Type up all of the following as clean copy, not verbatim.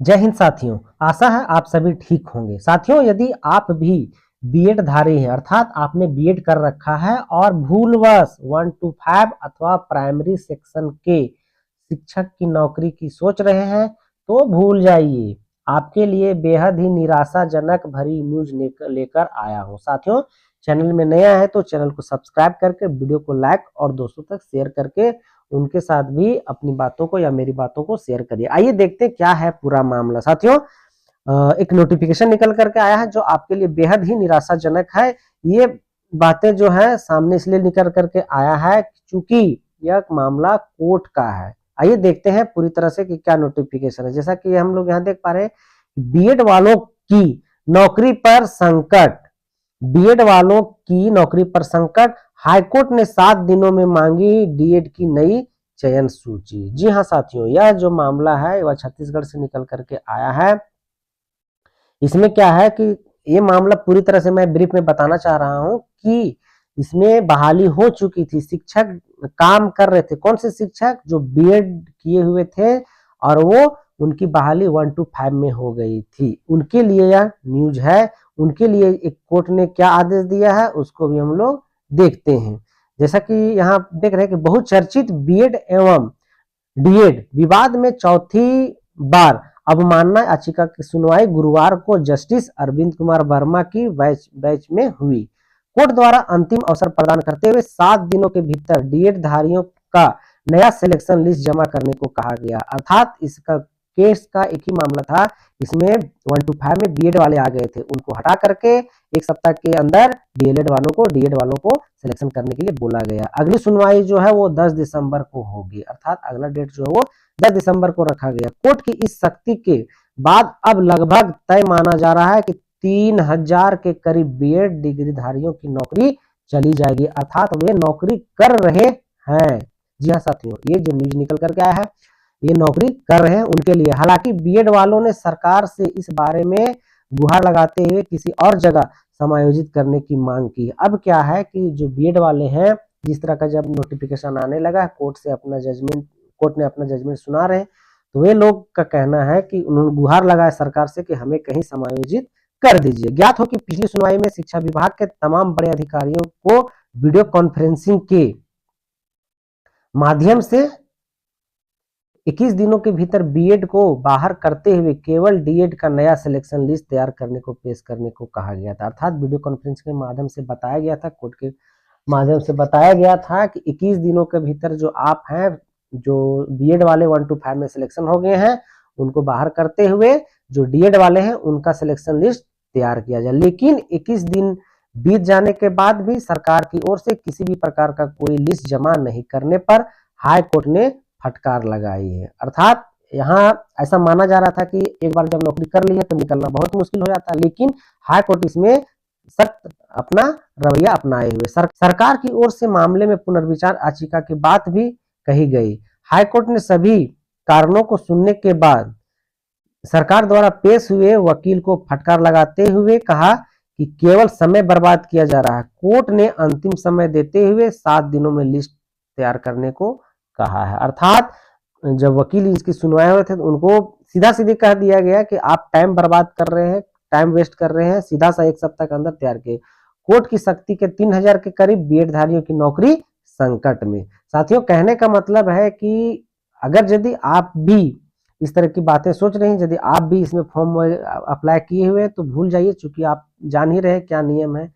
जय हिंद साथियों, आशा है आप सभी ठीक होंगे। साथियों, यदि आप भी बीएड धारी हैं, अर्थात आपने बीएड कर रखा है और भूलवश 1 to 5 अथवा प्राइमरी सेक्शन के शिक्षक की नौकरी की सोच रहे हैं, तो भूल जाइए। आपके लिए बेहद ही निराशाजनक भरी न्यूज लेकर आया हूं। साथियों, चैनल में नया है तो चैनल को सब्सक्राइब करके वीडियो को लाइक और दोस्तों तक शेयर करके उनके साथ भी अपनी बातों को या मेरी बातों को शेयर करिए। आइए देखते हैं क्या है पूरा मामला। साथियों, एक नोटिफिकेशन निकल करके आया है जो आपके लिए बेहद ही निराशाजनक है। ये बातें जो है सामने इसलिए निकल करके आया है क्योंकि यह मामला कोर्ट का है। आइए देखते हैं पूरी तरह से कि क्या नोटिफिकेशन है। जैसा कि हम लोग यहाँ देख पा रहे हैं, बीएड वालों की नौकरी पर संकट, बीएड वालों की नौकरी पर संकट, हाईकोर्ट ने 7 दिनों में मांगी डीएड की नई चयन सूची। जी हाँ साथियों, यह जो मामला है वह छत्तीसगढ़ से निकल करके आया है। इसमें क्या है कि ये मामला पूरी तरह से मैं ब्रीफ में बताना चाह रहा हूं कि इसमें बहाली हो चुकी थी, शिक्षक काम कर रहे थे। कौन से शिक्षक? जो बीएड किए हुए थे और वो उनकी बहाली 1 to 5 में हो गई थी। उनके लिए यह न्यूज है। उनके लिए एक कोर्ट ने क्या आदेश दिया है उसको भी हम लोग देखते हैं। जैसा कि यहाँ देख रहे हैं कि बहुचर्चित बीएड एवं डीएड विवाद में चौथी बार अवमानना याचिका की सुनवाई गुरुवार को जस्टिस अरविंद कुमार वर्मा की बेंच में हुई। कोर्ट द्वारा अंतिम अवसर प्रदान करते हुए 7 दिनों के भीतर डीएड धारियों का नया सिलेक्शन लिस्ट जमा करने को कहा गया। अर्थात इसका केस का एक ही मामला था। इसमें 1 to 5 में बीएड वाले आ गए थे, उनको हटा करके एक सप्ताह के अंदर डीएलएड वालों को, डीएड वालों को सिलेक्शन करने के लिए बोला गया। अगली सुनवाई जो है वो 10 दिसंबर को होगी, अर्थात अगला डेट जो है वो 10 दिसंबर को रखा गया। कोर्ट की इस सख्ती के बाद अब लगभग तय माना जा रहा है कि 3000 के करीब बीएड डिग्रीधारियों की नौकरी चली जाएगी, अर्थात वे नौकरी कर रहे हैं। जी हाँ साथियों, ये जो न्यूज निकल करके आया है ये नौकरी कर रहे हैं उनके लिए। हालांकि बीएड वालों ने सरकार से इस बारे में गुहार लगाते हुए किसी और जगह समायोजित करने की मांग की। अब क्या है कि जो बीएड वाले हैं, जिस तरह का जब नोटिफिकेशन आने लगा, कोर्ट ने अपना जजमेंट सुना रहे, तो वे लोग का कहना है कि उन्होंने गुहार लगाया सरकार से कि हमें कहीं समायोजित कर दीजिए। ज्ञात हो कि पिछली सुनवाई में शिक्षा विभाग के तमाम बड़े अधिकारियों को वीडियो कॉन्फ्रेंसिंग के माध्यम से 21 दिनों के भीतर बीएड को बाहर करते हुए केवल डीएड का नया सिलेक्शन लिस्ट तैयार करने को पेश करने को कहा गया था। अर्थात वीडियो कॉन्फ्रेंस के माध्यम से बताया गया था, कोर्ट के माध्यम से बताया गया था कि 21 दिनों के भीतर जो आप हैं, जो बीएड वाले 1 to 5 में सिलेक्शन हो गए हैं, उनको बाहर करते हुए जो डीएड वाले हैं उनका सिलेक्शन लिस्ट तैयार किया जाए। लेकिन 21 दिन बीत जाने के बाद भी सरकार की ओर से किसी भी प्रकार का कोई लिस्ट जमा नहीं करने पर हाई कोर्ट ने फटकार लगाई है। अर्थात यहाँ ऐसा माना जा रहा था कि एक बार जब नौकरी कर ली है तो निकलना बहुत मुश्किल हो जाता है, लेकिन हाई कोर्ट इसमें सख्त अपना रवैया अपनाए हुए सरकार की ओर से मामले में पुनर्विचार याचिका की बात भी कही गई। हाई कोर्ट ने सभी कारणों को सुनने के बाद सरकार द्वारा पेश हुए वकील को फटकार लगाते हुए कहा कि केवल समय बर्बाद किया जा रहा है। कोर्ट ने अंतिम समय देते हुए 7 दिनों में लिस्ट तैयार करने को कहा है। अर्थात जब वकील इसकी सुनवाई हुए थे तो उनको सीधा सीधे कह दिया गया कि आप टाइम बर्बाद कर रहे हैं, टाइम वेस्ट कर रहे हैं, सीधा सा 1 सप्ताह के अंदर तैयार किए। कोर्ट की सख्ती के 3000 के करीब बीएड धारियों की नौकरी संकट में। साथियों, कहने का मतलब है कि अगर यदि आप भी इस तरह की बातें सोच रहे हैं, यदि आप भी इसमें फॉर्म अप्लाई किए हुए तो भूल जाइए, चूंकि आप जान ही रहे क्या नियम है।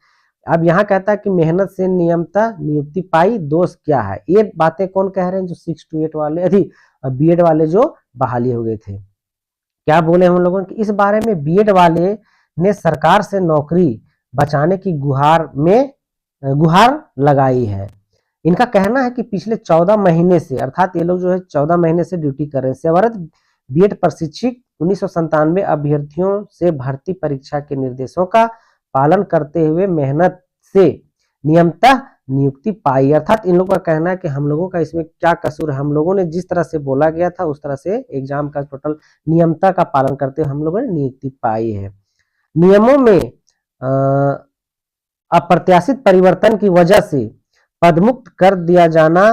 अब यहाँ कहता है कि मेहनत से नियमता नियुक्ति पाई, दोष क्या है? ये बातें कौन कह रहे हैं? जो 6 to 8 वाले बीएड वाले जो बहाली हो गए थे। क्या बोले हम लोगों ने? इस बारे में बीएड वाले ने सरकार से नौकरी बचाने की गुहार लगाई है। इनका कहना है कि पिछले 14 महीने से, अर्थात ये लोग जो है 14 महीने से ड्यूटी कर रहे हैं। सेवारत बीएड प्रशिक्षक 1997 अभ्यर्थियों से भर्ती परीक्षा के निर्देशों का पालन करते हुए मेहनत से नियमतः नियुक्ति पाई। अर्थात इन लोगों का कहना है कि हम लोगों का इसमें क्या कसूर है, हम लोगों ने जिस तरह से बोला गया था उस तरह से एग्जाम का टोटल नियमता का पालन करते हुए हम लोगों ने नियुक्ति पाई है। नियमों में अप्रत्याशित परिवर्तन की वजह से पदमुक्त कर दिया जाना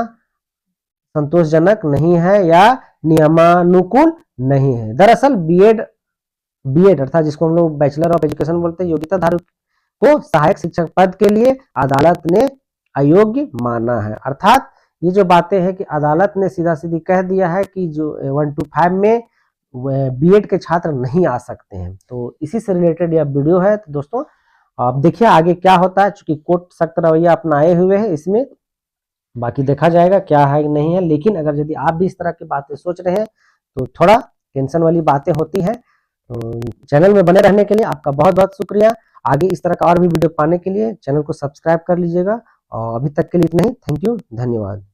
संतोषजनक नहीं है या नियमानुकूल नहीं है। दरअसल बीएड अर्थात जिसको हम लोग बैचलर ऑफ एजुकेशन बोलते हैं, योग्यता धारक को सहायक शिक्षक पद के लिए अदालत ने अयोग्य माना है। अर्थात ये जो बातें हैं कि अदालत ने सीधा सीधी कह दिया है कि जो 125 में बीएड के छात्र नहीं आ सकते हैं। तो इसी से रिलेटेड यह वीडियो है। तो दोस्तों आप देखिए आगे क्या होता है, चूंकि कोर्ट सख्त रवैया अपनाए हुए है इसमें, बाकी देखा जाएगा क्या है नहीं है। लेकिन अगर यदि आप भी इस तरह की बातें सोच रहे हैं तो थोड़ा टेंशन वाली बातें होती है। तो चैनल में बने रहने के लिए आपका बहुत बहुत शुक्रिया। आगे इस तरह का और भी वीडियो पाने के लिए चैनल को सब्सक्राइब कर लीजिएगा। और अभी तक के लिए इतना ही। थैंक यू, धन्यवाद।